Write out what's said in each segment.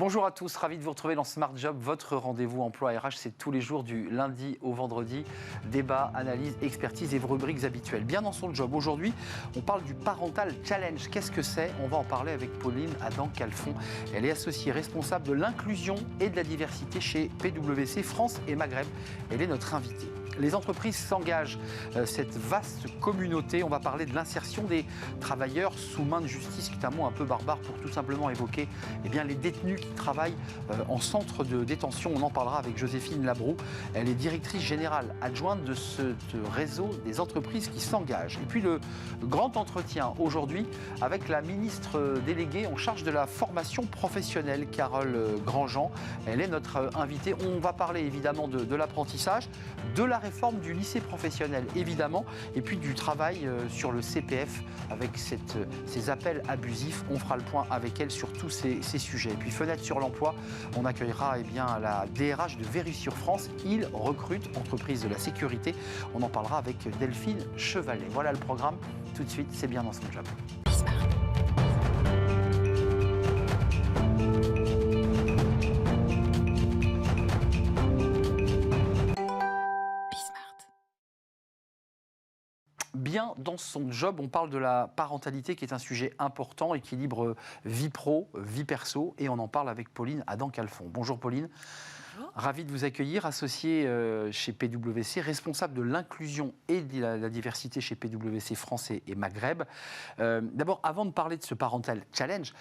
Bonjour à tous, ravi de vous retrouver dans Smart Job, votre rendez-vous emploi RH, c'est tous les jours du lundi au vendredi, débat, analyse, expertise et vos rubriques habituelles. Bien dans son job, aujourd'hui, on parle du Parental Challenge. Qu'est-ce que c'est? On va en parler avec Pauline Adam-Calfon. Elle est associée responsable de l'inclusion et de la diversité chez PwC France et Maghreb. Elle est notre invitée. Les entreprises s'engagent, cette vaste communauté. On va parler de l'insertion des travailleurs sous main de justice, qui est un mot un peu barbare pour tout simplement évoquer les détenus qui travaillent en centre de détention. On en parlera avec Joséphine Labroux. Elle est directrice générale adjointe de ce réseau des entreprises qui s'engagent. Et puis le grand entretien aujourd'hui avec la ministre déléguée en charge de la formation professionnelle, Carole Grandjean. Elle est notre invitée. On va parler évidemment de l'apprentissage, de la réforme du lycée professionnel évidemment, et puis du travail sur le CPF avec ces appels abusifs. On fera le point avec elle sur tous ces sujets. Et puis fenêtre sur l'emploi, on accueillera la DRH de Verus-sur-France. Il recrute, entreprise de la sécurité. On en parlera avec Delphine Chevalet. Voilà le programme. Tout de suite, c'est bien dans son job. Bien dans son job, on parle de la parentalité qui est un sujet important, équilibre vie pro, vie perso, et on en parle avec Pauline Adam-Calfon. Bonjour Pauline. Bonjour. Ravi de vous accueillir, associée chez PwC, responsable de l'inclusion et de la diversité chez PwC France et Maghreb. D'abord, avant de parler de ce Parental Challenge,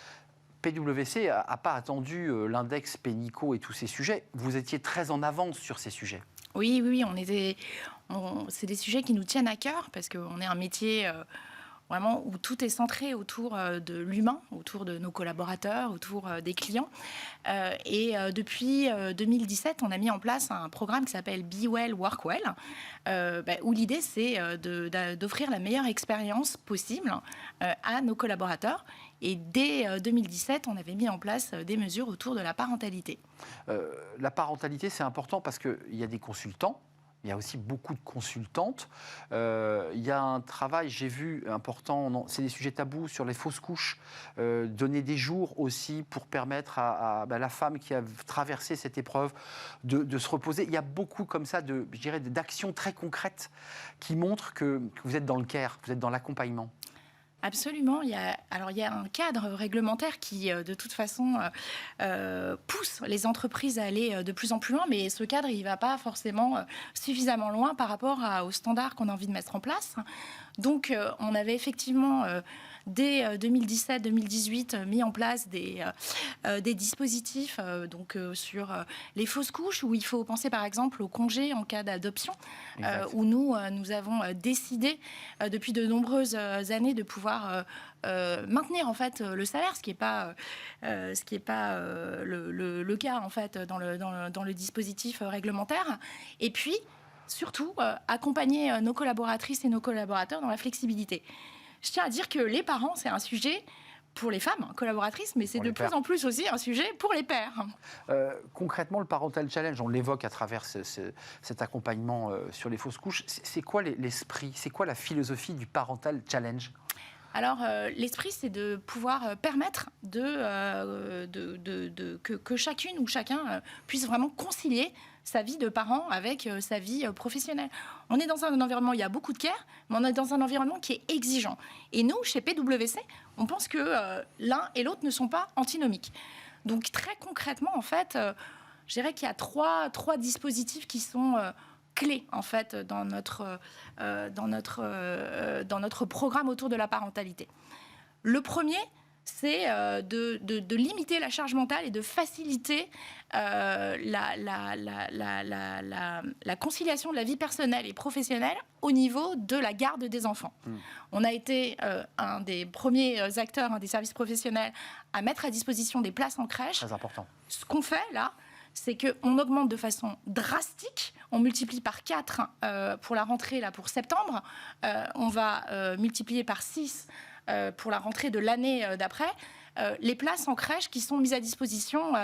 PwC n'a pas attendu l'index Pénicaud et tous ces sujets. Vous étiez très en avance sur ces sujets. Oui, c'est des sujets qui nous tiennent à cœur parce qu'on est un métier vraiment où tout est centré autour de l'humain, autour de nos collaborateurs, autour des clients. Depuis 2017, on a mis en place un programme qui s'appelle Be Well, Work Well, où l'idée c'est d'offrir la meilleure expérience possible à nos collaborateurs. Et dès 2017, on avait mis en place des mesures autour de la parentalité. La parentalité, c'est important parce qu'il y a des consultants. Il y a aussi beaucoup de consultantes. Il y a un travail, j'ai vu, important, c'est des sujets tabous sur les fausses couches, donner des jours aussi pour permettre à la femme qui a traversé cette épreuve de se reposer. Il y a beaucoup comme ça, d'actions très concrètes qui montrent que vous êtes dans le care, vous êtes dans l'accompagnement. Absolument. Il y a un cadre réglementaire qui, de toute façon, pousse les entreprises à aller de plus en plus loin, mais ce cadre, il ne va pas forcément suffisamment loin par rapport aux standards qu'on a envie de mettre en place. Donc, on avait effectivement, dès 2017-2018, mis en place des dispositifs sur les fausses couches, où il faut penser par exemple au congé en cas d'adoption, où nous avons décidé depuis de nombreuses années de pouvoir maintenir en fait le salaire, ce qui n'est pas le cas en fait dans le dispositif réglementaire. Et puis surtout, accompagner nos collaboratrices et nos collaborateurs dans la flexibilité. Je tiens à dire que les parents, c'est un sujet pour les femmes collaboratrices, mais c'est de plus en plus aussi un sujet pour les pères. Concrètement, le Parental Challenge, on l'évoque à travers cet accompagnement sur les fausses couches. C'est quoi l'esprit, c'est quoi la philosophie du Parental Challenge ? Alors, l'esprit, c'est de pouvoir permettre que chacune ou chacun puisse vraiment concilier sa vie de parent avec sa vie professionnelle. On est dans un environnement où il y a beaucoup de care, mais on est dans un environnement qui est exigeant. Et nous, chez PwC, on pense que l'un et l'autre ne sont pas antinomiques. Donc, très concrètement, en fait, je dirais qu'il y a trois dispositifs qui sont clés en fait dans notre programme autour de la parentalité. Le premier, c'est de limiter la charge mentale et de faciliter la conciliation de la vie personnelle et professionnelle au niveau de la garde des enfants. On a été un des premiers acteurs des services professionnels à mettre à disposition des places en crèche. Très important. Ce qu'on fait là, c'est qu'on augmente de façon drastique, on multiplie par 4 pour la rentrée là, pour septembre, on va multiplier par 6 pour la rentrée de l'année d'après, les places en crèche qui sont mises à disposition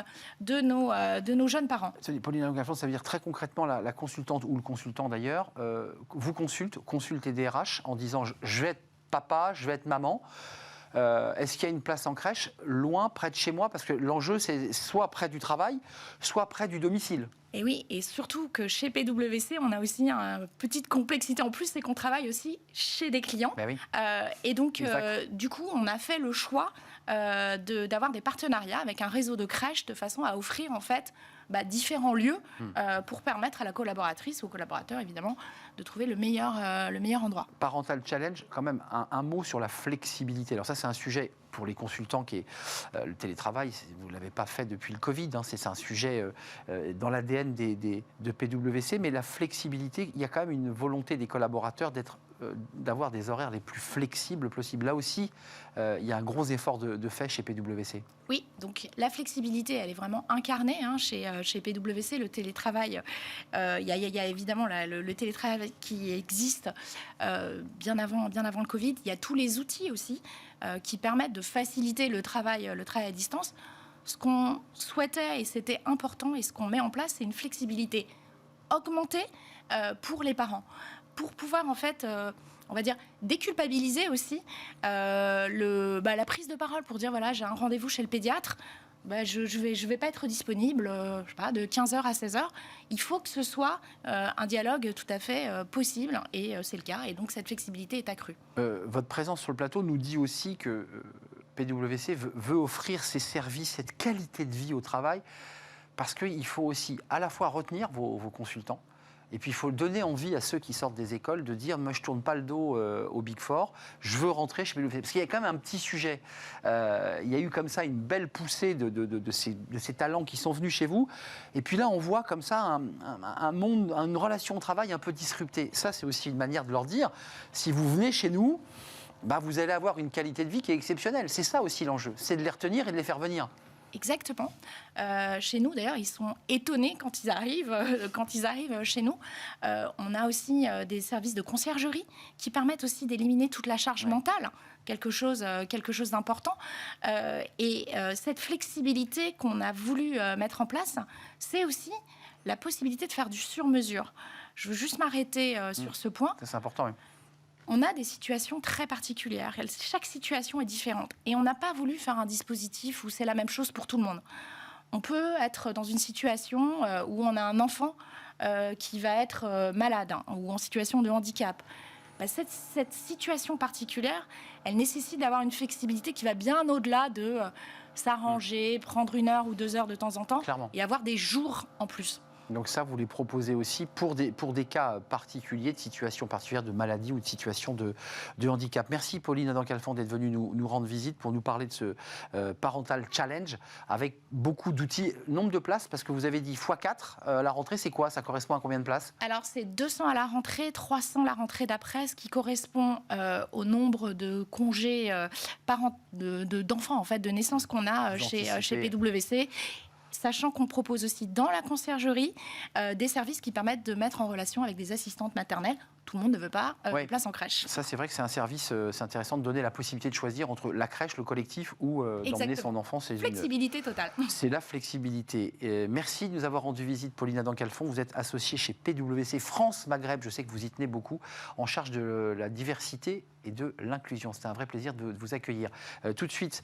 de nos jeunes parents. Pauline Adam-Calfon, ça veut dire très concrètement la consultante ou le consultant d'ailleurs, vous consulte les DRH en disant je vais être papa, je vais être maman. Est-ce qu'il y a une place en crèche loin, près de chez moi? Parce que l'enjeu, c'est soit près du travail, soit près du domicile. Et oui, et surtout que chez PwC, on a aussi une petite complexité en plus, c'est qu'on travaille aussi chez des clients. Ben oui. Et donc, du coup, on a fait le choix d'avoir des partenariats avec un réseau de crèches de façon à offrir en fait différents lieux pour permettre à la collaboratrice ou au collaborateur évidemment de trouver le meilleur endroit. Parental Challenge, quand même un mot sur la flexibilité. Alors ça, c'est un sujet pour les consultants qui est le télétravail. Vous ne l'avez pas fait depuis le Covid, hein, c'est un sujet dans l'ADN de PwC, mais la flexibilité, il y a quand même une volonté des collaborateurs d'avoir des horaires les plus flexibles possibles. Là aussi, il y a un gros effort de fait chez PwC. Oui, donc la flexibilité, elle est vraiment incarnée chez PwC. Le télétravail, il y a évidemment le télétravail qui existe bien avant le Covid. Il y a tous les outils aussi qui permettent de faciliter le travail à distance. Ce qu'on souhaitait, et c'était important, et ce qu'on met en place, c'est une flexibilité augmentée pour les parents, pour pouvoir en fait... on va dire, déculpabiliser aussi la prise de parole pour dire, voilà, j'ai un rendez-vous chez le pédiatre, je vais pas être disponible je sais pas, de 15h à 16h. Il faut que ce soit un dialogue tout à fait possible, et c'est le cas. Et donc, cette flexibilité est accrue. Votre présence sur le plateau nous dit aussi que PwC veut offrir ces services, cette qualité de vie au travail, parce qu'il faut aussi à la fois retenir vos consultants, et puis il faut donner envie à ceux qui sortent des écoles de dire, moi je ne tourne pas le dos au Big Four, je veux rentrer chez PwC. Parce qu'il y a quand même un petit sujet. Il y a eu comme ça une belle poussée de ces talents qui sont venus chez vous. Et puis là, on voit comme ça un monde, une relation au travail un peu disruptée. Ça, c'est aussi une manière de leur dire, si vous venez chez nous, vous allez avoir une qualité de vie qui est exceptionnelle. C'est ça aussi l'enjeu, c'est de les retenir et de les faire venir. Exactement. Chez nous, d'ailleurs, ils sont étonnés quand ils arrivent chez nous. On a aussi des services de conciergerie qui permettent aussi d'éliminer toute la charge mentale, quelque chose d'important. Et cette flexibilité qu'on a voulu mettre en place, c'est aussi la possibilité de faire du sur-mesure. Je veux juste m'arrêter sur ce point. Ça, c'est important, oui. On a des situations très particulières. Chaque situation est différente. Et on n'a pas voulu faire un dispositif où c'est la même chose pour tout le monde. On peut être dans une situation où on a un enfant qui va être malade ou en situation de handicap. Cette situation particulière, elle nécessite d'avoir une flexibilité qui va bien au-delà de s'arranger, prendre 1 heure ou 2 heures de temps en temps. Clairement. Et avoir des jours en plus. Donc ça, vous les proposez aussi pour des cas particuliers, de situations particulières de maladie ou de situations de handicap. Merci Pauline Adam-Calfon d'être venue nous rendre visite pour nous parler de ce Parental Challenge avec beaucoup d'outils. Nombre de places, parce que vous avez dit x4, la rentrée c'est quoi? Ça correspond à combien de places? Alors c'est 200 à la rentrée, 300 la rentrée d'après, ce qui correspond au nombre de congés d'enfants, en fait, de naissance qu'on a chez PwC. Sachant qu'on propose aussi dans la conciergerie des services qui permettent de mettre en relation avec des assistantes maternelles. Tout le monde ne veut pas de place en crèche. Ça, c'est vrai que c'est un service, c'est intéressant de donner la possibilité de choisir entre la crèche, le collectif ou d'emmener son enfant. C'est flexibilité totale. C'est la flexibilité. Merci de nous avoir rendu visite, Pauline Adam-Calfon. Vous êtes associée chez PwC France Maghreb. Je sais que vous y tenez beaucoup, en charge de la diversité et de l'inclusion. C'était un vrai plaisir de vous accueillir. Tout de suite,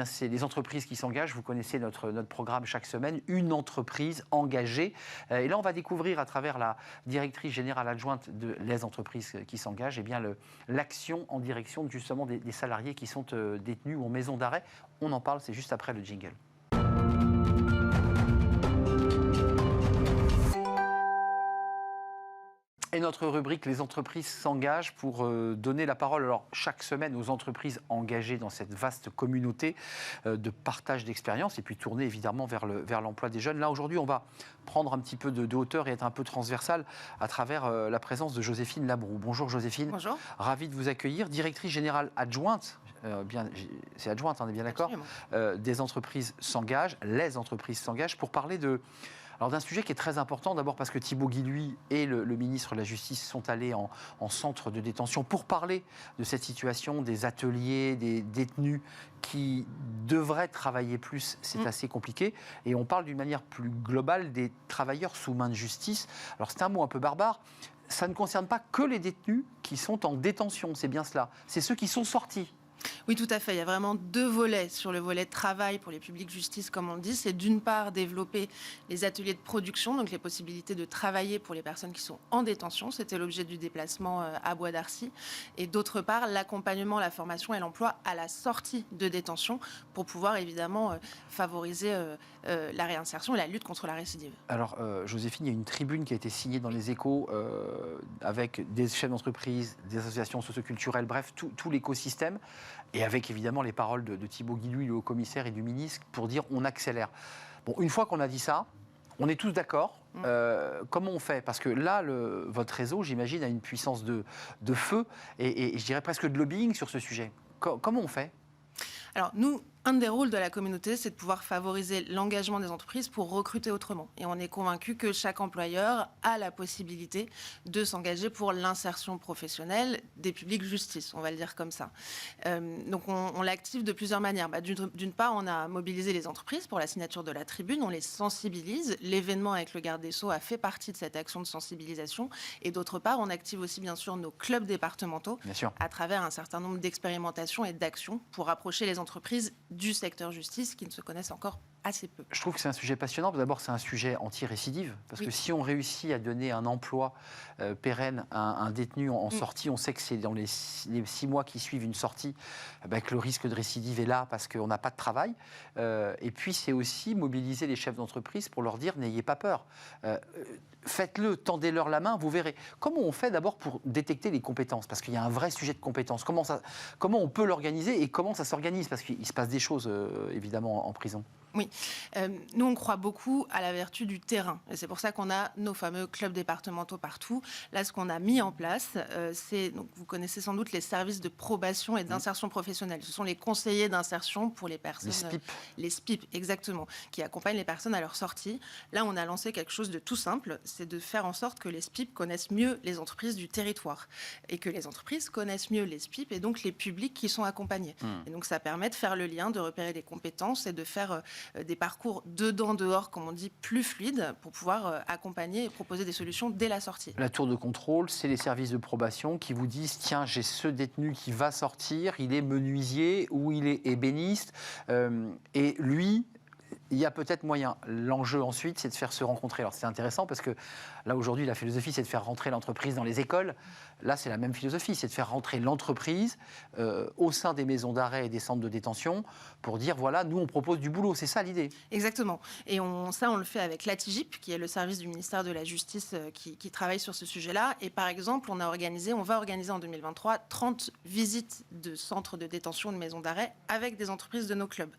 c'est les entreprises qui s'engagent. Vous connaissez notre programme chaque semaine, une entreprise engagée. Et là, on va découvrir à travers la directrice générale adjointe de les entreprises qui s'engagent, l'action en direction justement des salariés qui sont détenus ou en maison d'arrêt. On en parle, c'est juste après le jingle. Et notre rubrique, les entreprises s'engagent, pour donner la parole chaque semaine aux entreprises engagées dans cette vaste communauté de partage d'expériences et puis tourner évidemment vers l'emploi des jeunes. Là aujourd'hui, on va prendre un petit peu de hauteur et être un peu transversal à travers la présence de Joséphine Labroue. Bonjour Joséphine. Bonjour. Ravie de vous accueillir, directrice générale adjointe. C'est adjointe, on est bien d'accord. Des entreprises s'engagent, les entreprises s'engagent pour parler d'un sujet qui est très important, d'abord parce que Thibaut Guilluy et le ministre de la Justice sont allés en centre de détention pour parler de cette situation, des ateliers, des détenus qui devraient travailler plus, c'est assez compliqué. Et on parle d'une manière plus globale des travailleurs sous main de justice. Alors c'est un mot un peu barbare, ça ne concerne pas que les détenus qui sont en détention, c'est bien cela. C'est ceux qui sont sortis. Oui, tout à fait. Il y a vraiment 2 volets sur le volet travail pour les publics justice, comme on le dit. C'est d'une part développer les ateliers de production, donc les possibilités de travailler pour les personnes qui sont en détention. C'était l'objet du déplacement à Bois d'Arcy. Et d'autre part, l'accompagnement, la formation et l'emploi à la sortie de détention pour pouvoir évidemment favoriser la réinsertion et la lutte contre la récidive. Alors, Joséphine, il y a une tribune qui a été signée dans les Échos avec des chefs d'entreprise, des associations socioculturelles, bref, tout l'écosystème, et avec évidemment les paroles de Thibaut Guilluy, le haut-commissaire, et du ministre, pour dire on accélère. Bon, une fois qu'on a dit ça, on est tous d'accord. Comment on fait? Parce que là, votre réseau, j'imagine, a une puissance de feu et je dirais presque de lobbying sur ce sujet. Comment on fait? Alors nous, un des rôles de la communauté, c'est de pouvoir favoriser l'engagement des entreprises pour recruter autrement. Et on est convaincu que chaque employeur a la possibilité de s'engager pour l'insertion professionnelle des publics justice, on va le dire comme ça. Donc on l'active de plusieurs manières. D'une part, on a mobilisé les entreprises pour la signature de la tribune, on les sensibilise. L'événement avec le garde des Sceaux a fait partie de cette action de sensibilisation. Et d'autre part, on active aussi bien sûr nos clubs départementaux à travers un certain nombre d'expérimentations et d'actions pour rapprocher les entreprises du secteur justice qui ne se connaissent encore assez peu. Je trouve que c'est un sujet passionnant. D'abord, c'est un sujet anti-récidive, parce que si on réussit à donner un emploi pérenne à un détenu en sortie, on sait que c'est dans les 6 mois qui suivent une sortie que le risque de récidive est là, parce qu'on n'a pas de travail. Et puis, c'est aussi mobiliser les chefs d'entreprise pour leur dire, n'ayez pas peur. Faites-le, tendez-leur la main, vous verrez. Comment on fait d'abord pour détecter les compétences? Parce qu'il y a un vrai sujet de compétences. Comment on peut l'organiser et comment ça s'organise? Parce qu'il se passe des choses, évidemment, en prison. Oui, nous on croit beaucoup à la vertu du terrain et c'est pour ça qu'on a nos fameux clubs départementaux partout. Là, ce qu'on a mis en place, c'est, donc vous connaissez sans doute les services de probation et d'insertion professionnelle. Ce sont les conseillers d'insertion pour les personnes... Les SPIP, exactement, qui accompagnent les personnes à leur sortie. Là, on a lancé quelque chose de tout simple, c'est de faire en sorte que les SPIP connaissent mieux les entreprises du territoire et que les entreprises connaissent mieux les SPIP et donc les publics qui sont accompagnés. Et donc ça permet de faire le lien, de repérer les compétences et de faire des parcours dedans-dehors, comme on dit, plus fluides pour pouvoir accompagner et proposer des solutions dès la sortie. La tour de contrôle, c'est les services de probation qui vous disent, tiens, j'ai ce détenu qui va sortir, il est menuisier ou il est ébéniste, et lui... Il y a peut-être moyen. L'enjeu ensuite, c'est de faire se rencontrer. Alors c'est intéressant parce que là aujourd'hui, la philosophie, c'est de faire rentrer l'entreprise dans les écoles. Là, c'est la même philosophie, c'est de faire rentrer l'entreprise au sein des maisons d'arrêt et des centres de détention pour dire, voilà, nous, on propose du boulot. C'est ça l'idée. Exactement. Et on le fait avec l'ATIGIP, qui est le service du ministère de la Justice qui travaille sur ce sujet-là. Et par exemple, on va organiser en 2023 30 visites de centres de détention, de maisons d'arrêt avec des entreprises de nos clubs.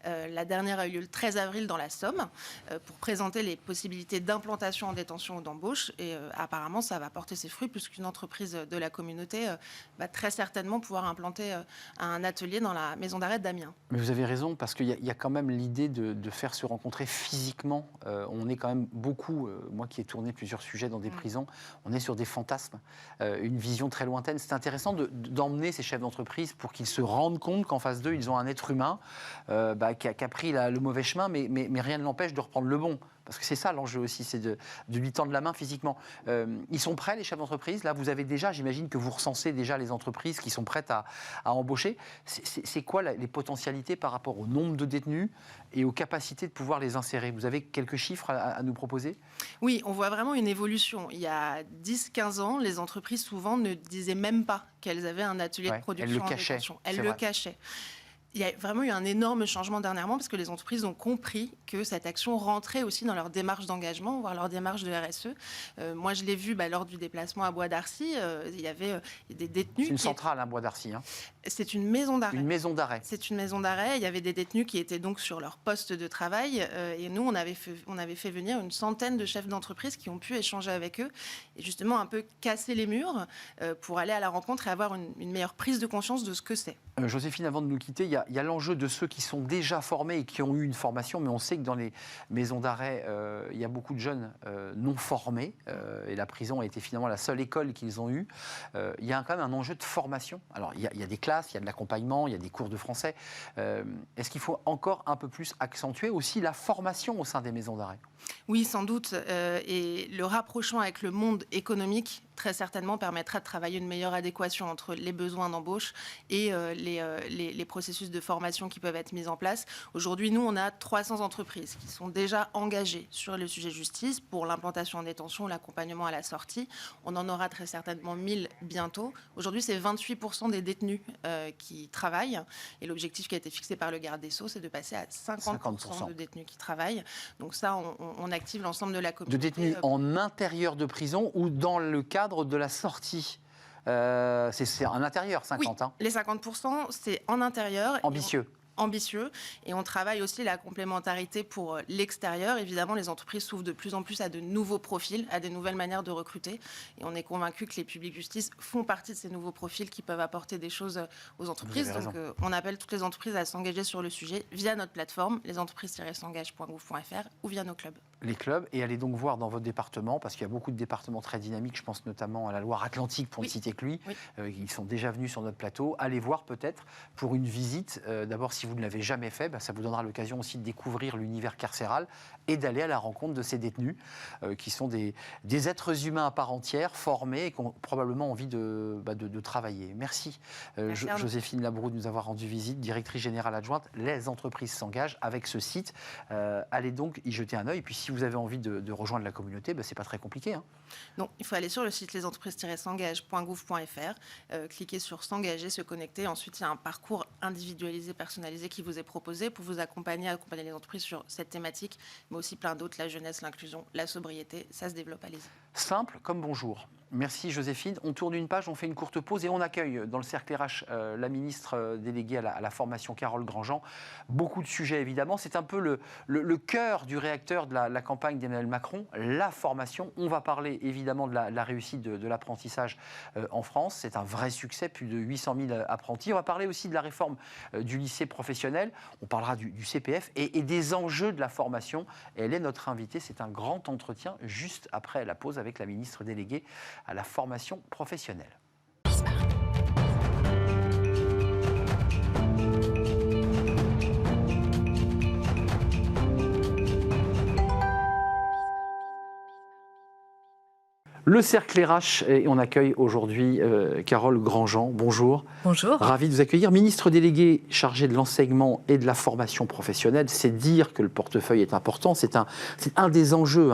La dernière a eu lieu le 13 avril dans la Somme pour présenter les possibilités d'implantation en détention ou d'embauche. Et apparemment, ça va porter ses fruits puisqu'une entreprise de la communauté va très certainement pouvoir implanter un atelier dans la maison d'arrêt d'Amiens. Mais vous avez raison, parce qu'il y a quand même l'idée de faire se rencontrer physiquement. On est quand même beaucoup, moi qui ai tourné plusieurs sujets dans des prisons, on est sur des fantasmes, une vision très lointaine. C'est intéressant d'emmener ces chefs d'entreprise pour qu'ils se rendent compte qu'en face d'eux, ils ont un être humain qui a pris le mauvais chemin, mais rien ne l'empêche de reprendre le bon. Parce que c'est ça l'enjeu aussi, c'est de lui tendre la main physiquement. Ils sont prêts, les chefs d'entreprise? Là, vous avez déjà, j'imagine que vous recensez déjà les entreprises qui sont prêtes à embaucher. C'est quoi les potentialités par rapport au nombre de détenus et aux capacités de pouvoir les insérer? Vous avez quelques chiffres à nous proposer? Oui, on voit vraiment une évolution. Il y a 10-15 ans, les entreprises souvent ne disaient même pas qu'elles avaient un atelier de production en détention. Elles le cachaient. Il y a vraiment eu un énorme changement dernièrement parce que les entreprises ont compris que cette action rentrait aussi dans leur démarche d'engagement, voire leur démarche de RSE. Moi, je l'ai vu lors du déplacement à Bois d'Arcy. Il y avait des détenus... C'est une centrale, à Bois d'Arcy. C'est une maison d'arrêt. Une maison d'arrêt. C'est une maison d'arrêt. Il y avait des détenus qui étaient donc sur leur poste de travail. Et nous, on avait fait venir une centaine de chefs d'entreprise qui ont pu échanger avec eux et justement un peu casser les murs pour aller à la rencontre et avoir une meilleure prise de conscience de ce que c'est. Joséphine, avant de nous quitter, il y a l'enjeu de ceux qui sont déjà formés et qui ont eu une formation, mais on sait que dans les maisons d'arrêt, il y a beaucoup de jeunes non formés, et la prison a été finalement la seule école qu'ils ont eue. Il y a quand même un enjeu de formation. Alors, il y a des classes, il y a de l'accompagnement, il y a des cours de français. Est-ce qu'il faut encore un peu plus accentuer aussi la formation au sein des maisons d'arrêt? Oui, sans doute. Et le rapprochement avec le monde économique, très certainement, permettra de travailler une meilleure adéquation entre les besoins d'embauche et les processus de formation qui peuvent être mis en place. Aujourd'hui, nous, on a 300 entreprises qui sont déjà engagées sur le sujet justice pour l'implantation en détention, l'accompagnement à la sortie. On en aura très certainement 1000 bientôt. Aujourd'hui, c'est 28% des détenus qui travaillent. Et l'objectif qui a été fixé par le garde des Sceaux, c'est de passer à 50% de détenus qui travaillent. Donc ça, on active l'ensemble de la communauté. De détenus en intérieur de prison ou dans le cadre de la sortie? C'est en intérieur, 50. Oui, les 50%, c'est en intérieur. Ambitieux. Et on travaille aussi la complémentarité pour l'extérieur. Évidemment, les entreprises s'ouvrent de plus en plus à de nouveaux profils, à des nouvelles manières de recruter. Et on est convaincu que les publics justice font partie de ces nouveaux profils qui peuvent apporter des choses aux entreprises. Donc, on appelle toutes les entreprises à s'engager sur le sujet via notre plateforme, lesentreprises-s'engagent.gouv.fr ou via nos clubs. Les clubs, et allez donc voir dans votre département, parce qu'il y a beaucoup de départements très dynamiques, je pense notamment à la Loire-Atlantique, pour ne citer que lui, ils sont déjà venus sur notre plateau. Allez voir peut-être pour une visite, d'abord si vous ne l'avez jamais fait, ça vous donnera l'occasion aussi de découvrir l'univers carcéral et d'aller à la rencontre de ces détenus, qui sont des êtres humains à part entière, formés et qui ont probablement envie de travailler. Merci Joséphine Labroue de nous avoir rendu visite, directrice générale adjointe. Les entreprises s'engagent avec ce site. Allez donc y jeter un œil, et puis si vous avez envie de rejoindre la communauté, c'est pas très compliqué. Non, il faut aller sur le site lesentreprises-s'engagent.gouv.fr, cliquer sur s'engager, se connecter. Ensuite, il y a un parcours individualisé, personnalisé qui vous est proposé pour vous accompagner les entreprises sur cette thématique, mais aussi plein d'autres, la jeunesse, l'inclusion, la sobriété. Ça se développe, allez-y. Simple comme bonjour. Merci Joséphine. On tourne une page, on fait une courte pause et on accueille dans le cercle RH la ministre déléguée à la formation, Carole Grandjean. Beaucoup de sujets évidemment. C'est un peu le cœur du réacteur de la campagne d'Emmanuel Macron, la formation. On va parler évidemment de la réussite de l'apprentissage en France. C'est un vrai succès, plus de 800 000 apprentis. On va parler aussi de la réforme du lycée professionnel. On parlera du CPF et des enjeux de la formation. Et elle est notre invitée. C'est un grand entretien juste après la pause avec la ministre déléguée à la formation professionnelle. Le cercle RH, et on accueille aujourd'hui Carole Grandjean. Bonjour. Bonjour. Ravi de vous accueillir. Ministre déléguée chargée de l'enseignement et de la formation professionnelle, c'est dire que le portefeuille est important. C'est un des enjeux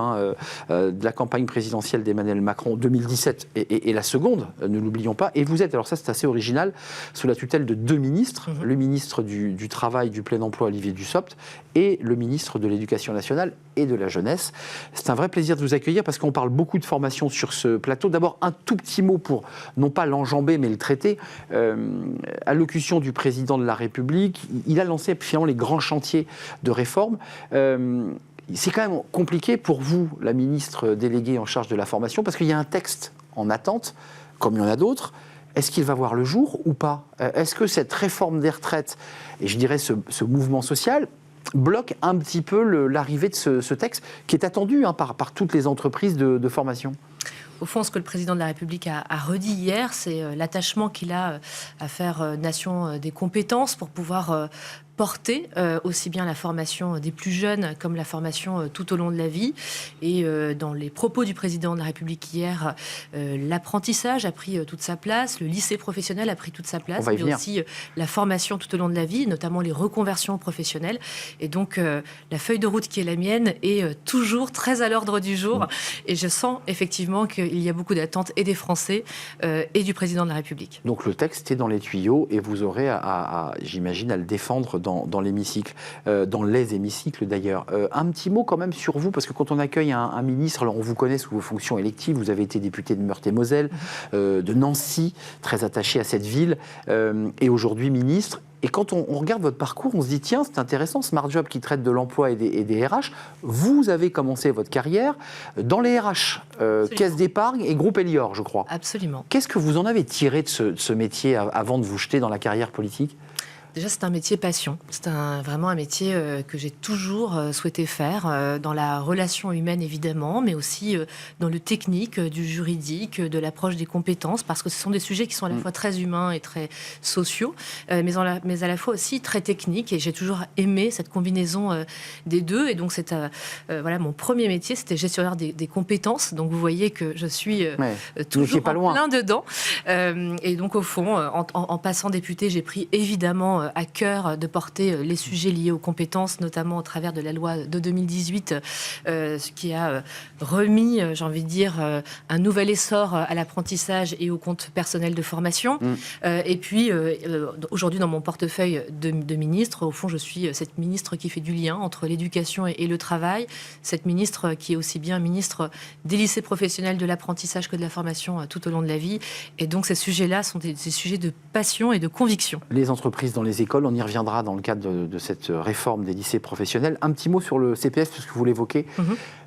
de la campagne présidentielle d'Emmanuel Macron 2017 et la seconde, ne l'oublions pas. Et vous êtes, alors ça c'est assez original, sous la tutelle de deux ministres, le ministre du Travail, du Plein Emploi, Olivier Dussopt, et le ministre de l'Éducation nationale et de la jeunesse. C'est un vrai plaisir de vous accueillir parce qu'on parle beaucoup de formation sur ce plateau. D'abord, un tout petit mot pour, non pas l'enjamber, mais le traiter. Allocution du président de la République, il a lancé finalement les grands chantiers de réforme. C'est quand même compliqué pour vous, la ministre déléguée en charge de la formation, parce qu'il y a un texte en attente, comme il y en a d'autres. Est-ce qu'il va voir le jour ou pas? Est-ce que cette réforme des retraites, et je dirais ce mouvement social, bloque un petit peu l'arrivée de ce texte qui est attendu par toutes les entreprises de formation? Au fond, ce que le président de la République a redit hier, c'est l'attachement qu'il a à faire nation des compétences pour pouvoir porter aussi bien la formation des plus jeunes comme la formation tout au long de la vie. Et dans les propos du président de la République hier, l'apprentissage a pris toute sa place, le lycée professionnel a pris toute sa place, mais aussi la formation tout au long de la vie, notamment les reconversions professionnelles. Et donc, la feuille de route qui est la mienne est toujours très à l'ordre du jour. Et je sens effectivement qu'il y a beaucoup d'attentes et des Français et du président de la République. Donc le texte est dans les tuyaux et vous aurez, j'imagine, à le défendre dans l'hémicycle, dans les hémicycles d'ailleurs. Un petit mot quand même sur vous, parce que quand on accueille un ministre, alors on vous connaît sous vos fonctions électives, vous avez été député de Meurthe-et-Moselle, de Nancy, très attaché à cette ville, et aujourd'hui ministre. Et quand on regarde votre parcours, on se dit, tiens, c'est intéressant, Smart Job qui traite de l'emploi et des RH. Vous avez commencé votre carrière dans les RH, Caisse d'épargne et Groupe Elior, je crois. Absolument. Qu'est-ce que vous en avez tiré de ce métier avant de vous jeter dans la carrière politique ? Déjà, c'est un métier passion. C'est vraiment un métier que j'ai toujours souhaité faire, dans la relation humaine, évidemment, mais aussi dans le technique, du juridique, de l'approche des compétences, parce que ce sont des sujets qui sont à la fois très humains et très sociaux, mais à la fois aussi très techniques. Et j'ai toujours aimé cette combinaison des deux. Et donc, c'est voilà, mon premier métier, c'était gestionnaire des compétences. Donc, vous voyez que je suis toujours pas loin. plein dedans. Et donc, au fond, en passant député, j'ai pris évidemment à cœur de porter les sujets liés aux compétences, notamment au travers de la loi de 2018, ce qui a remis, j'ai envie de dire, un nouvel essor à l'apprentissage et au compte personnel de formation. Et puis, aujourd'hui, dans mon portefeuille de ministre, au fond, je suis cette ministre qui fait du lien entre l'éducation et le travail, cette ministre qui est aussi bien ministre des lycées professionnels, de l'apprentissage que de la formation tout au long de la vie. Et donc, ces sujets-là sont des sujets de passion et de conviction. Les entreprises dans les écoles, on y reviendra dans le cadre de cette réforme des lycées professionnels. Un petit mot sur le CPF, puisque vous l'évoquez.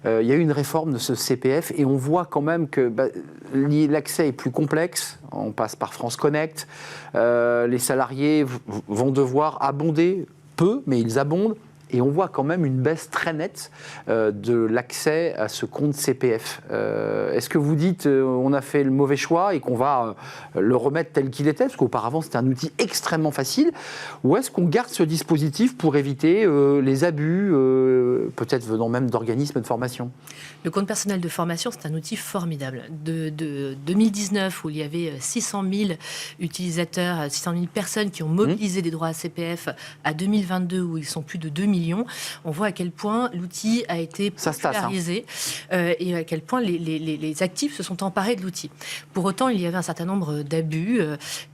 Il y a eu une réforme de ce CPF et on voit quand même que l'accès est plus complexe. On passe par France Connect. Les salariés vont devoir abonder peu, mais ils abondent. Et on voit quand même une baisse très nette de l'accès à ce compte CPF. Est-ce que vous dites on a fait le mauvais choix et qu'on va le remettre tel qu'il était, parce qu'auparavant c'était un outil extrêmement facile, ou est-ce qu'on garde ce dispositif pour éviter les abus, peut-être venant même d'organismes de formation? Le compte personnel de formation, c'est un outil formidable. De 2019, où il y avait 600 000 utilisateurs, 600 000 personnes qui ont mobilisé des droits à CPF, à 2022, où ils sont plus de 2 millions, on voit à quel point l'outil a été popularisé et à quel point les actifs se sont emparés de l'outil. Pour autant, il y avait un certain nombre d'abus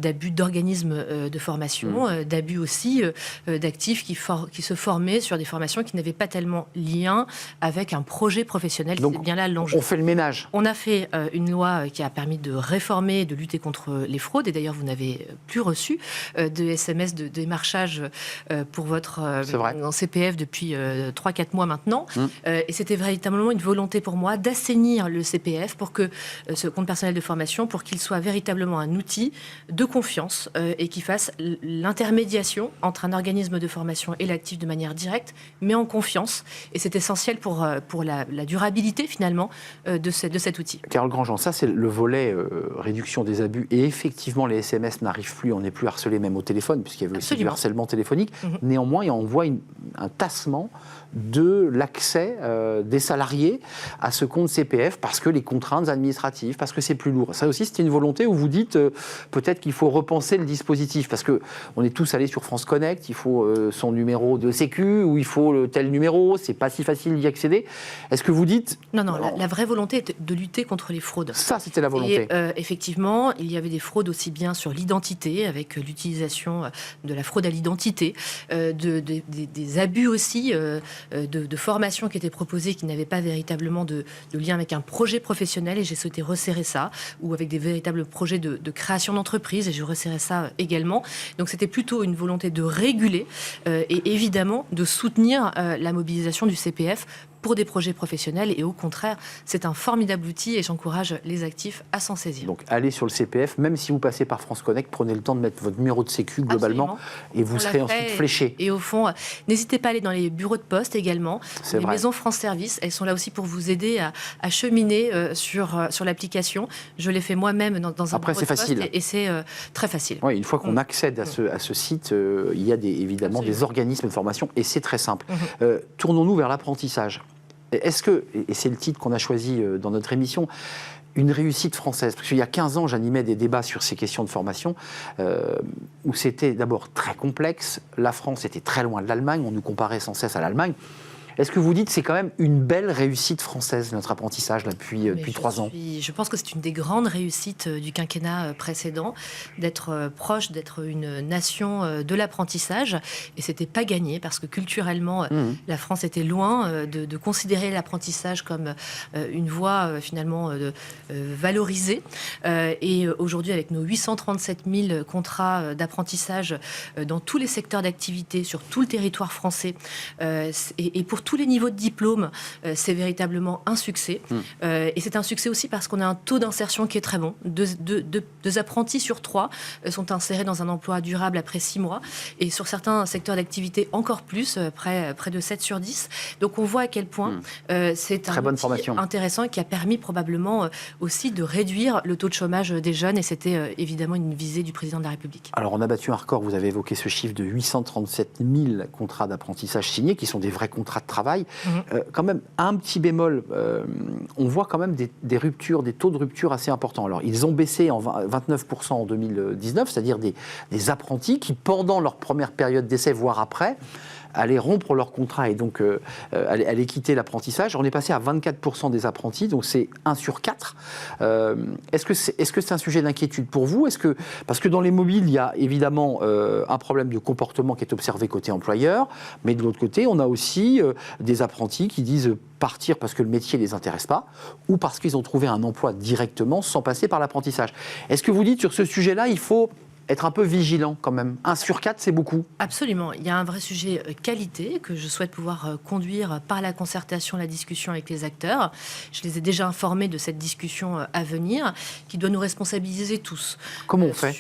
d'organismes de formation, d'abus aussi d'actifs qui se formaient sur des formations qui n'avaient pas tellement lien avec un projet professionnel. Donc, c'est bien là l'enjeu. On fait le ménage. On a fait une loi qui a permis de réformer, de lutter contre les fraudes. Et d'ailleurs, vous n'avez plus reçu de SMS de démarchage pour votre CPF depuis 3-4 mois maintenant. Et c'était véritablement une volonté pour moi d'assainir le CPF pour que ce compte personnel de formation, pour qu'il soit véritablement un outil de confiance et qui fasse l'intermédiation entre un organisme de formation et l'actif de manière directe, mais en confiance. Et c'est essentiel pour la durabilité finalement de cet outil. Carole Grandjean, ça c'est le volet réduction des abus et effectivement les SMS n'arrivent plus, on n'est plus harcelé même au téléphone puisqu'il y avait aussi du harcèlement téléphonique. Néanmoins, on voit un tassement de l'accès des salariés à ce compte CPF parce que les contraintes administratives, parce que c'est plus lourd. Ça aussi, c'était une volonté où vous dites peut-être qu'il faut repenser le dispositif parce qu'on est tous allés sur France Connect, il faut son numéro de sécu ou il faut tel numéro, c'est pas si facile d'y accéder. Est-ce que vous dites... Non, la vraie volonté est de lutter contre les fraudes. Ça, c'était la volonté. Et effectivement, il y avait des fraudes aussi bien sur l'identité, avec l'utilisation de la fraude à l'identité, des abus aussi de formation qui étaient proposées qui n'avaient pas véritablement de lien avec un projet professionnel, et j'ai souhaité resserrer ça, ou avec des véritables projets de création d'entreprise, et je resserrais ça également. Donc c'était plutôt une volonté de réguler et évidemment de soutenir la mobilisation du CPF pour des projets professionnels, et au contraire, c'est un formidable outil et j'encourage les actifs à s'en saisir. Donc allez sur le CPF, même si vous passez par France Connect, prenez le temps de mettre votre numéro de sécu globalement. Absolument. Et vous serez ensuite fléché. Et au fond, n'hésitez pas à aller dans les bureaux de poste également, les maisons France Service, elles sont là aussi pour vous aider à cheminer sur l'application. Je l'ai fait moi-même dans un Après, bureau de poste facile. Et c'est très facile. Oui, une fois qu'on accède à ce site, il y a évidemment des organismes de formation et c'est très simple. Tournons-nous vers l'apprentissage. Est-ce que, et c'est le titre qu'on a choisi dans notre émission, une réussite française? Parce qu'il y a 15 ans, j'animais des débats sur ces questions de formation où c'était d'abord très complexe. La France était très loin de l'Allemagne, on nous comparait sans cesse à l'Allemagne. Est-ce que vous dites que c'est quand même une belle réussite française, notre apprentissage là, depuis 3 ans? Je pense que c'est une des grandes réussites du quinquennat précédent, d'être proche, d'être une nation de l'apprentissage. Et c'était pas gagné parce que culturellement, la France était loin de considérer l'apprentissage comme une voie finalement valorisée. Et aujourd'hui, avec nos 837 000 contrats d'apprentissage dans tous les secteurs d'activité, sur tout le territoire français, et pour tous les niveaux de diplôme, c'est véritablement un succès. Et c'est un succès aussi parce qu'on a un taux d'insertion qui est très bon. 2 apprentis sur 3 sont insérés dans un emploi durable après 6 mois. Et sur certains secteurs d'activité, encore plus, près de 7 sur 10. Donc on voit à quel point c'est un outil intéressant qui a permis probablement aussi de réduire le taux de chômage des jeunes. Et c'était évidemment une visée du président de la République. Alors on a battu un record, vous avez évoqué ce chiffre de 837 000 contrats d'apprentissage signés, qui sont des vrais contrats de travail. Quand même, un petit bémol, on voit quand même des ruptures, des taux de rupture assez importants. Alors ils ont baissé en 29% en 2019, c'est-à-dire des apprentis qui, pendant leur première période d'essai, voire après, allaient rompre leur contrat et donc allaient quitter l'apprentissage. On est passé à 24% des apprentis, donc c'est 1 sur 4. Est-ce que c'est un sujet d'inquiétude pour vous ? Parce que dans les mobiles, il y a évidemment un problème de comportement qui est observé côté employeur, mais de l'autre côté, on a aussi des apprentis qui disent partir parce que le métier ne les intéresse pas ou parce qu'ils ont trouvé un emploi directement sans passer par l'apprentissage. Est-ce que vous dites sur ce sujet-là, il faut être un peu vigilant quand même? 1 sur 4, c'est beaucoup. Absolument. Il y a un vrai sujet qualité que je souhaite pouvoir conduire par la concertation, la discussion avec les acteurs. Je les ai déjà informés de cette discussion à venir qui doit nous responsabiliser tous. Comment on fait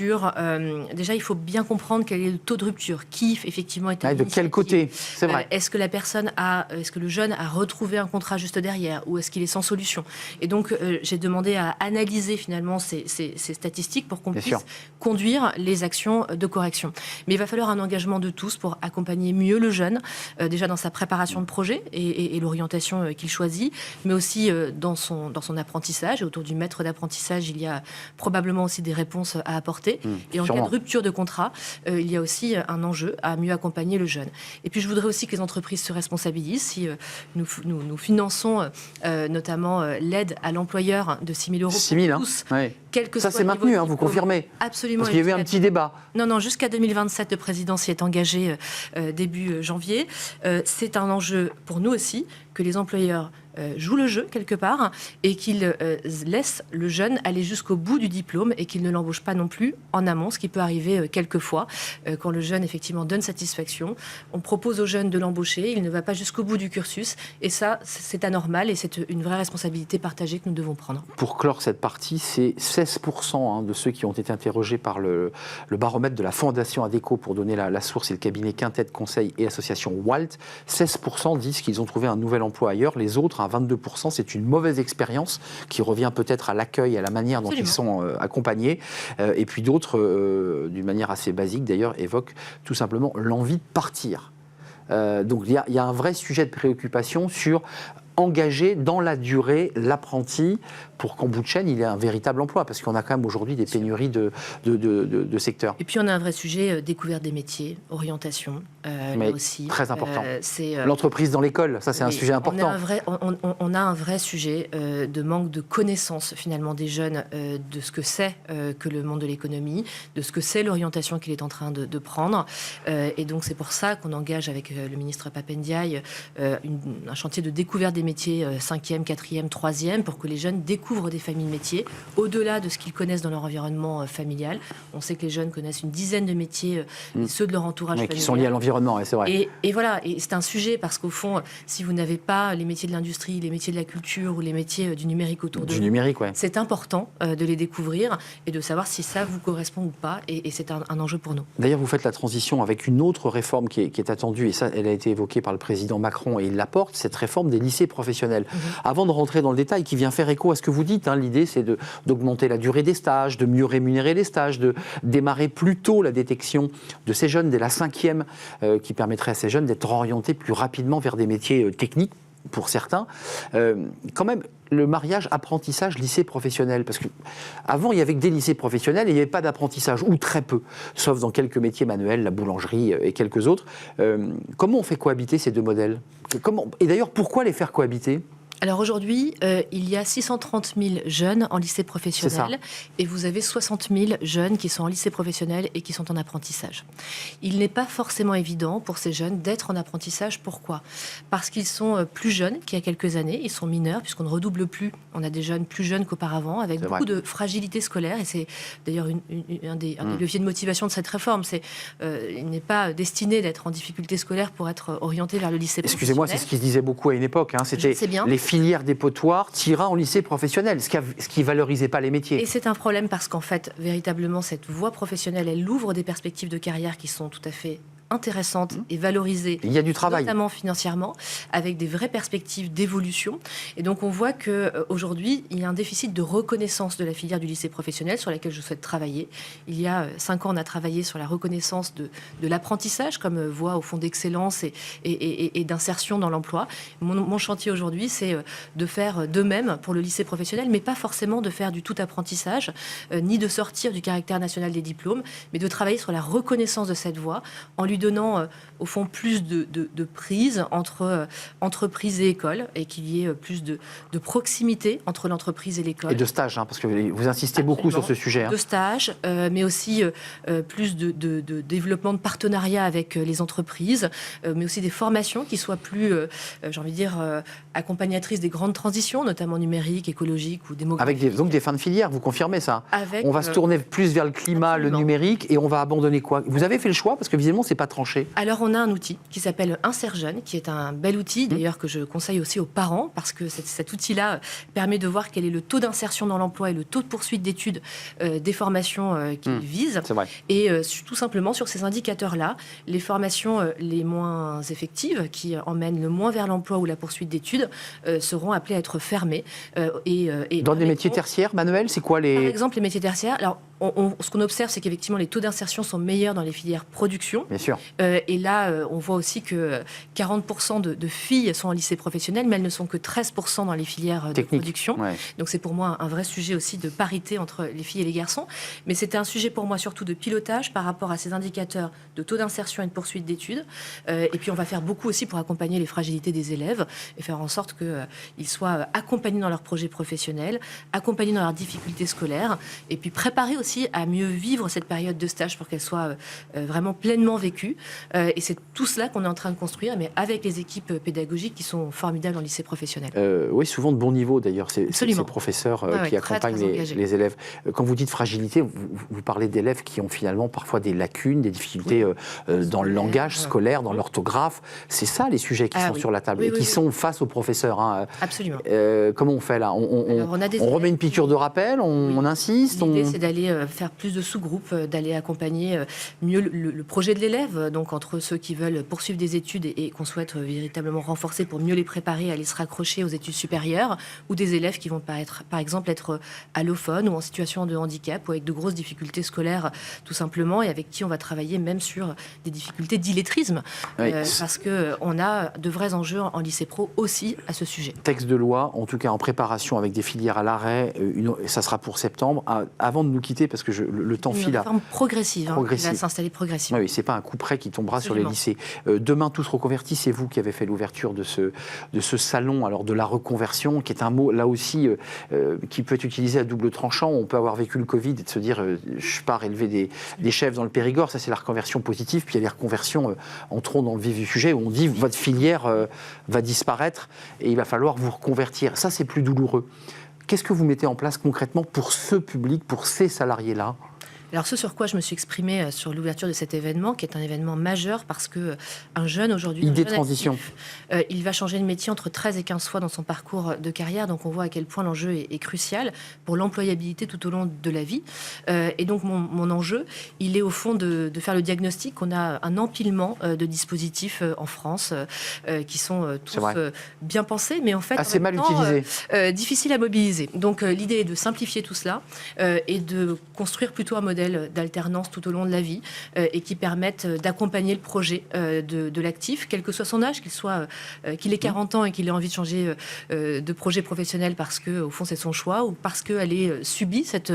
déjà, il faut bien comprendre quel est le taux de rupture. Qui, effectivement, est à de quel côté? C'est vrai. Est-ce que est-ce que le jeune a retrouvé un contrat juste derrière ou est-ce qu'il est sans solution? Et donc, j'ai demandé à analyser finalement ces statistiques pour qu'on puisse conduire les actions de correction. Mais il va falloir un engagement de tous pour accompagner mieux le jeune, déjà dans sa préparation de projet et l'orientation qu'il choisit, mais aussi dans son apprentissage. Et autour du maître d'apprentissage, il y a probablement aussi des réponses à apporter. Et en cas de rupture de contrat, il y a aussi un enjeu à mieux accompagner le jeune. Et puis je voudrais aussi que les entreprises se responsabilisent. Si nous finançons notamment l'aide à l'employeur de 6 000 euros 6 000, pour tous, ça c'est maintenu, vous confirmez? Absolument. Parce qu'il y avait un petit débat. Non, jusqu'à 2027, le président s'y est engagé début janvier. C'est un enjeu pour nous aussi que les employeurs jouent le jeu quelque part et qu'ils laissent le jeune aller jusqu'au bout du diplôme et qu'ils ne l'embauchent pas non plus en amont, ce qui peut arriver quelquefois quand le jeune effectivement donne satisfaction. On propose au jeune de l'embaucher, il ne va pas jusqu'au bout du cursus et ça, c'est anormal et c'est une vraie responsabilité partagée que nous devons prendre. Pour clore cette partie, c'est 16% de ceux qui ont été interrogés par le baromètre de la Fondation Adecco pour donner la source et le cabinet Quintet Conseil et Association Walt. 16% disent qu'ils ont trouvé un nouvel emploi ailleurs. Les autres, à 22%, c'est une mauvaise expérience qui revient peut-être à l'accueil et à la manière dont ils sont accompagnés. Et puis d'autres, d'une manière assez basique d'ailleurs, évoquent tout simplement l'envie de partir. Donc il y a un vrai sujet de préoccupation sur engager dans la durée l'apprenti pour qu'en bout de chaîne, il ait un véritable emploi, parce qu'on a quand même aujourd'hui des pénuries de secteurs. Et puis on a un vrai sujet, découverte des métiers, orientation, là aussi. Très important. L'entreprise dans l'école, ça c'est un sujet important. On a un vrai sujet de manque de connaissance finalement des jeunes de ce que c'est que le monde de l'économie, de ce que c'est l'orientation qu'il est en train de prendre. Et donc c'est pour ça qu'on engage avec le ministre Pap Ndiaye un chantier de découverte des métiers 5e, 4e, 3e, pour que les jeunes découvrent des familles de métiers, au-delà de ce qu'ils connaissent dans leur environnement familial. On sait que les jeunes connaissent une dizaine de métiers, ceux de leur entourage familial. Qui sont liés à l'environnement, c'est vrai. Et voilà, et c'est un sujet parce qu'au fond, si vous n'avez pas les métiers de l'industrie, les métiers de la culture ou les métiers du numérique autour de vous, c'est important de les découvrir et de savoir si ça vous correspond ou pas, et c'est un enjeu pour nous. D'ailleurs, vous faites la transition avec une autre réforme qui est attendue, et ça, elle a été évoquée par le président Macron, et il la porte, cette réforme des lycées professionnels. Avant de rentrer dans le détail, qui vient faire écho à ce que vous dites, l'idée c'est d'augmenter la durée des stages, de mieux rémunérer les stages, de démarrer plus tôt la détection de ces jeunes dès la 5e, qui permettrait à ces jeunes d'être orientés plus rapidement vers des métiers techniques pour certains. Quand même, le mariage apprentissage-lycée professionnel, parce qu'avant il y avait que des lycées professionnels et il n'y avait pas d'apprentissage, ou très peu, sauf dans quelques métiers manuels, la boulangerie et quelques autres. Comment on fait cohabiter ces deux modèles ? Et d'ailleurs, pourquoi les faire cohabiter ? Alors aujourd'hui, il y a 630 000 jeunes en lycée professionnel et vous avez 60 000 jeunes qui sont en lycée professionnel et qui sont en apprentissage. Il n'est pas forcément évident pour ces jeunes d'être en apprentissage. Pourquoi ? Parce qu'ils sont plus jeunes qu'il y a quelques années, ils sont mineurs puisqu'on ne redouble plus. On a des jeunes plus jeunes qu'auparavant avec beaucoup de fragilité scolaire et c'est d'ailleurs un des leviers de motivation de cette réforme. Il n'est pas destiné d'être en difficulté scolaire pour être orienté vers le lycée professionnel. Excusez-moi, c'est ce qui se disait beaucoup à une époque. C'était les filières dépotoirs tirant en lycée professionnel, ce qui ne valorisait pas les métiers. Et c'est un problème parce qu'en fait, véritablement, cette voie professionnelle, elle ouvre des perspectives de carrière qui sont tout à fait intéressante et valorisée, il y a du travail, notamment financièrement, avec des vraies perspectives d'évolution. Et donc on voit qu'aujourd'hui, il y a un déficit de reconnaissance de la filière du lycée professionnel sur laquelle je souhaite travailler. Il y a 5 ans, on a travaillé sur la reconnaissance de l'apprentissage comme voie au fond d'excellence et d'insertion dans l'emploi. Mon chantier aujourd'hui, c'est de faire de même pour le lycée professionnel, mais pas forcément de faire du tout apprentissage, ni de sortir du caractère national des diplômes, mais de travailler sur la reconnaissance de cette voie en lui donnant au fond plus de prise entre entreprise et école et qu'il y ait plus de proximité entre l'entreprise et l'école. Et de stage, parce que vous insistez beaucoup sur ce sujet. De stage, mais aussi plus de développement de partenariat avec les entreprises, mais aussi des formations qui soient plus, j'ai envie de dire, accompagnatrices des grandes transitions, notamment numériques, écologiques ou démographiques. Avec donc des fins de filière, vous confirmez ça? On va se tourner plus vers le climat, absolument. Le numérique, et on va abandonner quoi? Vous avez fait le choix? Parce que visiblement, c'est pas tranché. Alors, on a un outil qui s'appelle InserJeune, qui est un bel outil, d'ailleurs, que je conseille aussi aux parents, parce que cet outil-là permet de voir quel est le taux d'insertion dans l'emploi et le taux de poursuite d'études des formations qu'il vise. C'est vrai. Et tout simplement, sur ces indicateurs-là, les formations les moins effectives, qui emmènent le moins vers l'emploi ou la poursuite d'études, seront appelées à être fermées. Dans des métiers tertiaires, Manuel, c'est quoi les... Par exemple, les métiers tertiaires. Alors, ce qu'on observe, c'est qu'effectivement, les taux d'insertion sont meilleurs dans les filières production. Bien sûr. Et là, on voit aussi que 40% de filles sont en lycée professionnel, mais elles ne sont que 13% dans les filières de production. Ouais. Donc c'est pour moi un vrai sujet aussi de parité entre les filles et les garçons. Mais c'était un sujet pour moi surtout de pilotage par rapport à ces indicateurs de taux d'insertion et de poursuite d'études. Et puis on va faire beaucoup aussi pour accompagner les fragilités des élèves et faire en sorte qu'ils soient accompagnés dans leurs projets professionnels, accompagnés dans leurs difficultés scolaires, et puis préparer aussi à mieux vivre cette période de stage pour qu'elle soit vraiment pleinement vécue. Et c'est tout cela qu'on est en train de construire, mais avec les équipes pédagogiques qui sont formidables en lycée professionnel. Oui, souvent de bon niveau d'ailleurs, ces professeurs qui accompagnent les élèves. Quand vous dites fragilité, vous parlez d'élèves qui ont finalement parfois des lacunes, des difficultés dans le langage scolaire, dans l'orthographe. C'est ça les sujets qui sont sur la table et qui sont face aux professeurs. Absolument. Comment on fait là? On remet une piqûre de rappel, on insiste. L'idée, c'est d'aller faire plus de sous-groupes, d'aller accompagner mieux le projet de l'élève, donc entre ceux qui veulent poursuivre des études et qu'on souhaite véritablement renforcer pour mieux les préparer à aller se raccrocher aux études supérieures, ou des élèves qui vont par exemple être allophones ou en situation de handicap ou avec de grosses difficultés scolaires tout simplement, et avec qui on va travailler même sur des difficultés d'illettrisme, parce qu'on a de vrais enjeux en lycée pro aussi à ce sujet. Texte de loi, en tout cas en préparation avec des filières à l'arrêt, ça sera pour septembre. Avant de nous quitter, parce que le temps file. Une réforme progressive, qui va s'installer progressivement. Oui, c'est pas un coup près qui tombera sur les lycées. Demain, tous reconvertis, c'est vous qui avez fait l'ouverture de ce salon, alors de la reconversion, qui est un mot, là aussi, qui peut être utilisé à double tranchant. On peut avoir vécu le Covid et de se dire, je pars élever des chefs dans le Périgord, ça c'est la reconversion positive, puis il y a les reconversions, entrons dans le vif du sujet, où on dit, votre filière va disparaître et il va falloir vous reconvertir. Ça, c'est plus douloureux. Qu'est-ce que vous mettez en place concrètement pour ce public, pour ces salariés-là ? Alors ce sur quoi je me suis exprimée sur l'ouverture de cet événement, qui est un événement majeur parce qu'un jeune aujourd'hui, il va changer de métier entre 13 et 15 fois dans son parcours de carrière, donc on voit à quel point l'enjeu est crucial pour l'employabilité tout au long de la vie. Et donc mon enjeu, il est au fond de faire le diagnostic qu'on a un empilement de dispositifs en France qui sont tous bien pensés, mais en fait assez mal utilisés, difficiles à mobiliser. Donc l'idée est de simplifier tout cela et de construire plutôt un modèle modèles d'alternance tout au long de la vie et qui permettent d'accompagner le projet de l'actif, quel que soit son âge, qu'il ait 40 ans et qu'il ait envie de changer de projet professionnel parce que, au fond, c'est son choix ou parce qu'elle ait subi cette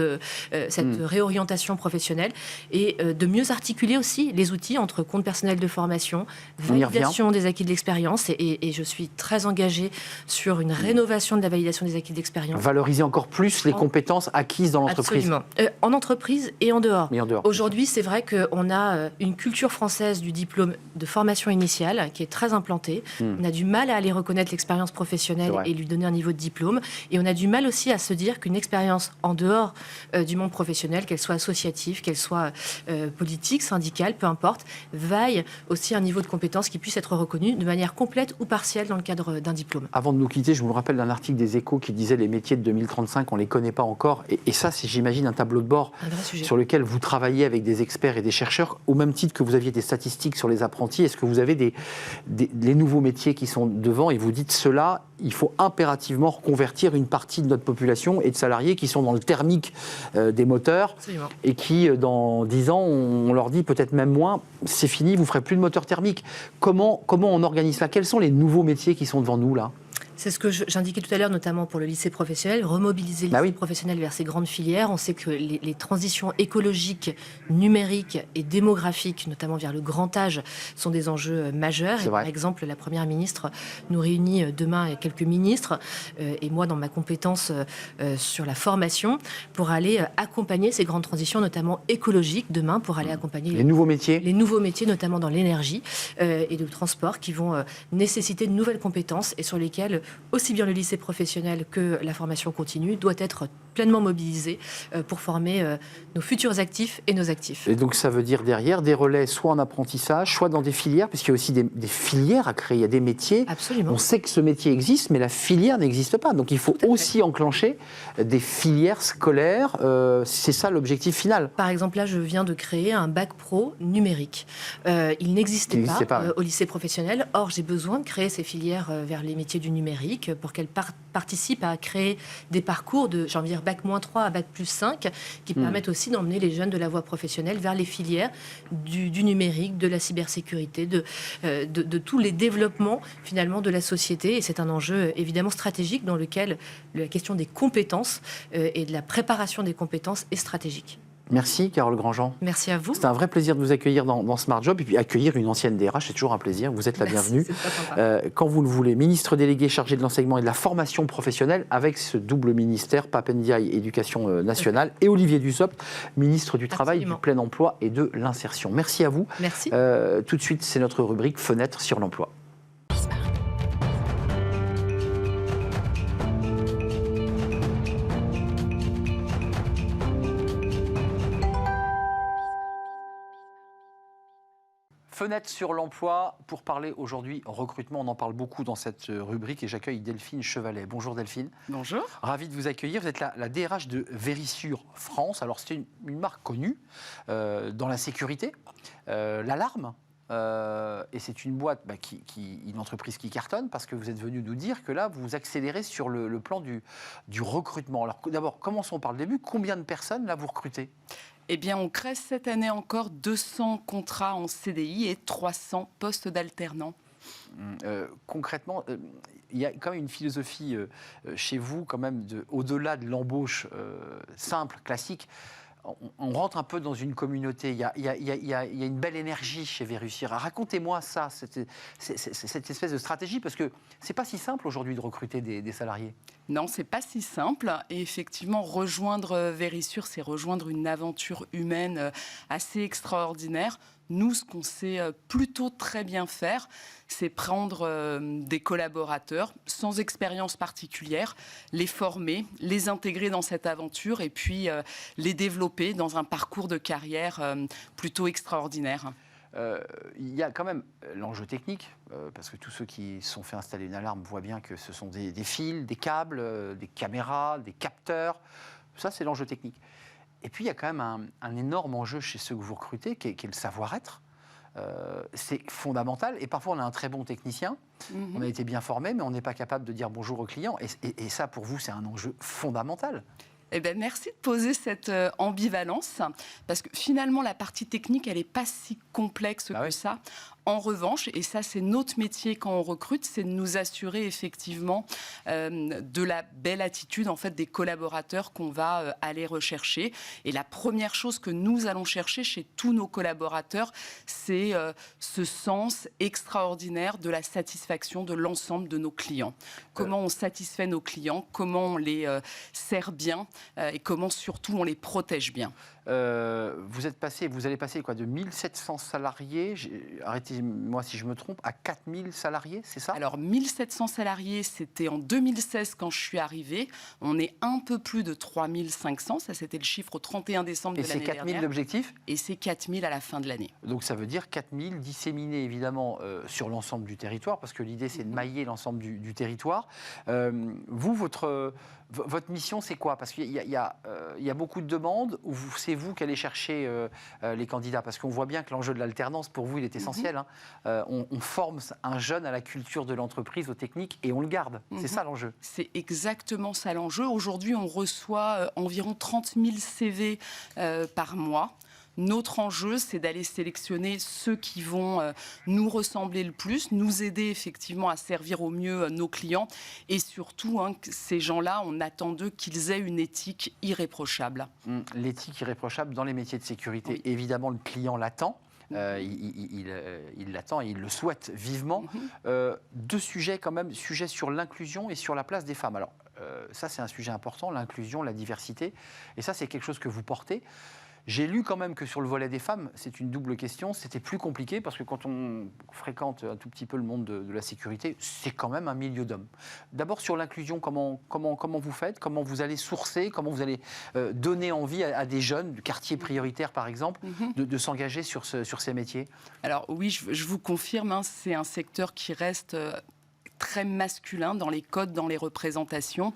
réorientation professionnelle, et de mieux articuler aussi les outils entre compte personnel de formation, validation des acquis de l'expérience, et je suis très engagée sur une rénovation de la validation des acquis d'expérience. Valoriser encore plus les compétences acquises dans l'entreprise. Absolument. En entreprise et en dehors. Et en dehors. Aujourd'hui, c'est vrai qu'on a une culture française du diplôme de formation initiale qui est très implantée. On a du mal à aller reconnaître l'expérience professionnelle et lui donner un niveau de diplôme. Et on a du mal aussi à se dire qu'une expérience en dehors du monde professionnel, qu'elle soit associative, qu'elle soit politique, syndicale, peu importe, vaille aussi un niveau de compétence qui puisse être reconnu de manière complète ou partielle dans le cadre d'un diplôme. Avant de nous quitter, je vous rappelle d'un article des Échos qui disait les métiers de 2035, on ne les connaît pas encore. Et ça, c'est, j'imagine, un tableau de bord sur lequel vous travaillez avec des experts et des chercheurs, au même titre que vous aviez des statistiques sur les apprentis. Est-ce que vous avez les nouveaux métiers qui sont devant et vous dites cela, il faut impérativement reconvertir une partie de notre population et de salariés qui sont dans le thermique des moteurs. Absolument. Et qui, dans 10 ans, on leur dit peut-être même moins, c'est fini, vous ne ferez plus de moteur thermique. Comment on organise ça? Quels sont les nouveaux métiers qui sont devant nous là? C'est ce que j'indiquais tout à l'heure, notamment pour le lycée professionnel, remobiliser le lycée professionnel vers ces grandes filières. On sait que les transitions écologiques, numériques et démographiques, notamment vers le grand âge, sont des enjeux majeurs. Et par exemple, la Première ministre nous réunit demain avec quelques ministres, et moi dans ma compétence sur la formation, pour aller accompagner ces grandes transitions, notamment écologiques, demain, pour aller accompagner les nouveaux métiers. Les nouveaux métiers, notamment dans l'énergie et le transport, qui vont nécessiter de nouvelles compétences et sur lesquelles aussi bien le lycée professionnel que la formation continue doit être pleinement mobilisé pour former nos futurs actifs et nos actifs. Et donc ça veut dire derrière des relais soit en apprentissage, soit dans des filières, puisqu'il y a aussi des filières à créer, il y a des métiers. Absolument. On sait que ce métier existe, mais la filière n'existe pas. Donc il faut aussi enclencher des filières scolaires. C'est ça l'objectif final. Par exemple, là, je viens de créer un bac pro numérique. Il n'existait pas au lycée professionnel. Or, j'ai besoin de créer ces filières vers les métiers du numérique pour qu'elles participent à créer des parcours de, j'ai envie de dire, bac-3 à bac+5, qui permettent aussi d'emmener les jeunes de la voie professionnelle vers les filières du numérique, de la cybersécurité, de tous les développements finalement de la société. Et c'est un enjeu évidemment stratégique dans lequel la question des compétences et de la préparation des compétences est stratégique. Merci Carole Grandjean. Merci à vous. C'est un vrai plaisir de vous accueillir dans Smart Job et puis accueillir une ancienne DRH, c'est toujours un plaisir. Vous êtes la bienvenue. Quand vous le voulez, ministre délégué chargé de l'enseignement et de la formation professionnelle avec ce double ministère, Pape Ndiaye, Éducation nationale, et Olivier Dussopt, ministre du Travail, du Plein Emploi et de l'Insertion. Merci à vous. Merci. Tout de suite, c'est notre rubrique Fenêtre sur l'emploi. Fenêtre sur l'emploi pour parler aujourd'hui recrutement. On en parle beaucoup dans cette rubrique et j'accueille Delphine Chevalet. Bonjour Delphine. Bonjour. Ravi de vous accueillir. Vous êtes la DRH de Verisure France. Alors c'est une marque connue dans la sécurité, l'alarme. Et c'est une boîte, une entreprise qui cartonne parce que vous êtes venu nous dire que là, vous accélérez sur le plan du recrutement. Alors d'abord, commençons par le début. Combien de personnes là vous recrutez ? Eh bien, on crée cette année encore 200 contrats en CDI et 300 postes d'alternants. Concrètement, il y a quand même une philosophie chez vous, quand même, au-delà de l'embauche simple, classique. On rentre un peu dans une communauté. Il y a une belle énergie chez Verisure. Racontez-moi ça, cette espèce de stratégie, parce que c'est pas si simple aujourd'hui de recruter des salariés. Non, c'est pas si simple. Et effectivement, rejoindre Verisure, c'est rejoindre une aventure humaine assez extraordinaire. Nous, ce qu'on sait plutôt très bien faire, c'est prendre des collaborateurs sans expérience particulière, les former, les intégrer dans cette aventure et puis les développer dans un parcours de carrière plutôt extraordinaire. Il y a quand même l'enjeu technique, parce que tous ceux qui se sont fait installer une alarme voient bien que ce sont des fils, des câbles, des caméras, des capteurs. Ça, c'est l'enjeu technique. Et puis, il y a quand même un énorme enjeu chez ceux que vous recrutez, qui est le savoir-être. C'est fondamental. Et parfois, on a un très bon technicien, on a été bien formé, mais on n'est pas capable de dire bonjour au client. Et ça, pour vous, c'est un enjeu fondamental. Eh ben, merci de poser cette ambivalence, parce que finalement, la partie technique, elle n'est pas si complexe que ça. En revanche, et ça c'est notre métier quand on recrute, c'est de nous assurer effectivement de la belle attitude en fait des collaborateurs qu'on va aller rechercher. Et la première chose que nous allons chercher chez tous nos collaborateurs, c'est ce sens extraordinaire de la satisfaction de l'ensemble de nos clients. Comment on satisfait nos clients, comment on les sert bien et comment surtout on les protège bien. Vous allez passer quoi, de 1700 salariés, arrêtez-moi si je me trompe, à 4000 salariés, c'est ça? Alors 1700 salariés, c'était en 2016 quand je suis arrivée. On est un peu plus de 3500, ça c'était le chiffre au 31 décembre de l'année dernière. Et c'est 4000 l'objectif? Et c'est 4000 à la fin de l'année. Donc ça veut dire 4000 disséminés évidemment sur l'ensemble du territoire, parce que l'idée c'est de mailler l'ensemble du territoire. Vous, votre mission, c'est quoi? Parce qu'il y a beaucoup de demandes, ou c'est vous qui allez chercher les candidats? Parce qu'on voit bien que l'enjeu de l'alternance, pour vous, il est essentiel. On forme un jeune à la culture de l'entreprise, aux techniques, et on le garde. C'est ça l'enjeu. C'est exactement ça l'enjeu. Aujourd'hui, on reçoit environ 30 000 CV par mois. Notre enjeu, c'est d'aller sélectionner ceux qui vont nous ressembler le plus, nous aider effectivement à servir au mieux nos clients et surtout, ces gens-là, on attend d'eux qu'ils aient une éthique irréprochable. L'éthique irréprochable dans les métiers de sécurité, oui. Évidemment, le client l'attend. Il l'attend et il le souhaite vivement. Deux sujets quand même, sujet sur l'inclusion et sur la place des femmes. Alors ça, c'est un sujet important, l'inclusion, la diversité. Et ça, c'est quelque chose que vous portez. J'ai lu quand même que sur le volet des femmes, c'est une double question, c'était plus compliqué parce que quand on fréquente un tout petit peu le monde de la sécurité, c'est quand même un milieu d'hommes. D'abord sur l'inclusion, comment vous faites? Comment vous allez sourcer? Comment vous allez donner envie à des jeunes, du quartier prioritaire par exemple, de s'engager sur ces métiers? Alors oui, je vous confirme, c'est un secteur qui reste très masculin dans les codes, dans les représentations.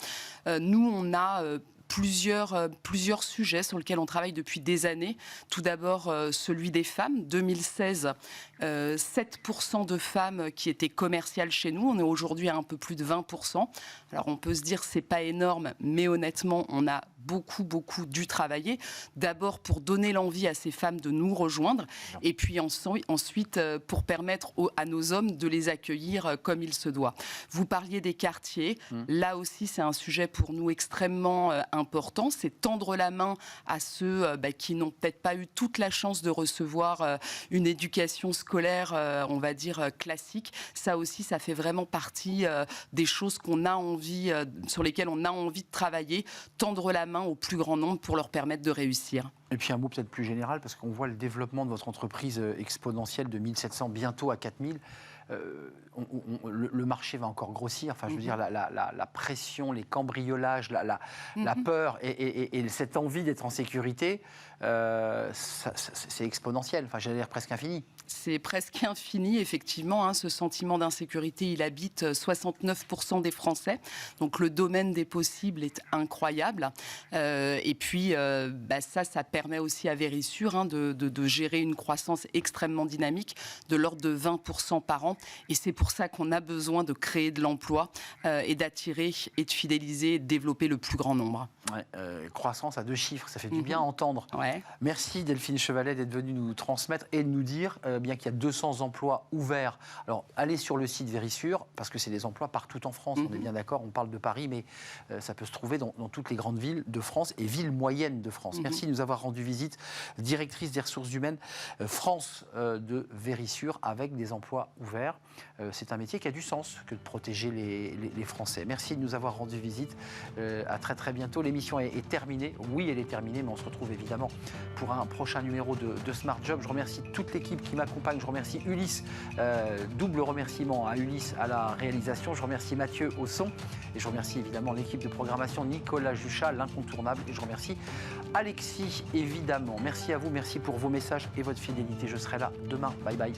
Nous, on a... plusieurs sujets sur lesquels on travaille depuis des années. Tout d'abord, celui des femmes. 2016, 7% de femmes qui étaient commerciales chez nous. On est aujourd'hui à un peu plus de 20%. Alors, on peut se dire que ce n'est pas énorme, mais honnêtement, on a beaucoup dû travailler. D'abord pour donner l'envie à ces femmes de nous rejoindre et puis ensuite pour permettre à nos hommes de les accueillir comme il se doit. Vous parliez des quartiers. Là aussi, c'est un sujet pour nous extrêmement important. C'est tendre la main à ceux qui n'ont peut-être pas eu toute la chance de recevoir une éducation scolaire, on va dire, classique. Ça aussi, ça fait vraiment partie des choses qu'on a envie, sur lesquelles on a envie de travailler. Tendre la main au plus grand nombre pour leur permettre de réussir. Et puis un mot peut-être plus général, parce qu'on voit le développement de votre entreprise exponentielle de 1700 bientôt à 4000. Le marché va encore grossir. Enfin, je veux dire, la pression, les cambriolages, la peur et cette envie d'être en sécurité, c'est exponentiel. Enfin, j'allais dire presque infini. C'est presque infini, effectivement. Ce sentiment d'insécurité, il habite 69% des Français. Donc, le domaine des possibles est incroyable. Et puis, ça permet aussi à Vérissure de gérer une croissance extrêmement dynamique de l'ordre de 20% par an. Et c'est pour ça qu'on a besoin de créer de l'emploi et d'attirer et de fidéliser et de développer le plus grand nombre. Croissance à 2 chiffres, ça fait du bien à entendre. Ouais. Merci Delphine Chevalet d'être venue nous transmettre et de nous dire bien qu'il y a 200 emplois ouverts. Alors, allez sur le site Vérissure, parce que c'est des emplois partout en France, on est bien d'accord, on parle de Paris, mais ça peut se trouver dans toutes les grandes villes de France et villes moyennes de France. Merci de nous avoir rendu visite, directrice des ressources humaines France de Vérissure, avec des emplois ouverts. C'est un métier qui a du sens que de protéger les Français. Merci de nous avoir rendu visite. À très bientôt. L'émission est terminée. Oui, elle est terminée, mais on se retrouve évidemment pour un prochain numéro de Smart Job. Je remercie toute l'équipe qui m'accompagne. Je remercie Ulysse. Double remerciement à Ulysse à la réalisation. Je remercie Mathieu au son. Et je remercie évidemment l'équipe de programmation, Nicolas Juchat, l'incontournable. Et je remercie Alexis, évidemment. Merci à vous. Merci pour vos messages et votre fidélité. Je serai là demain. Bye bye.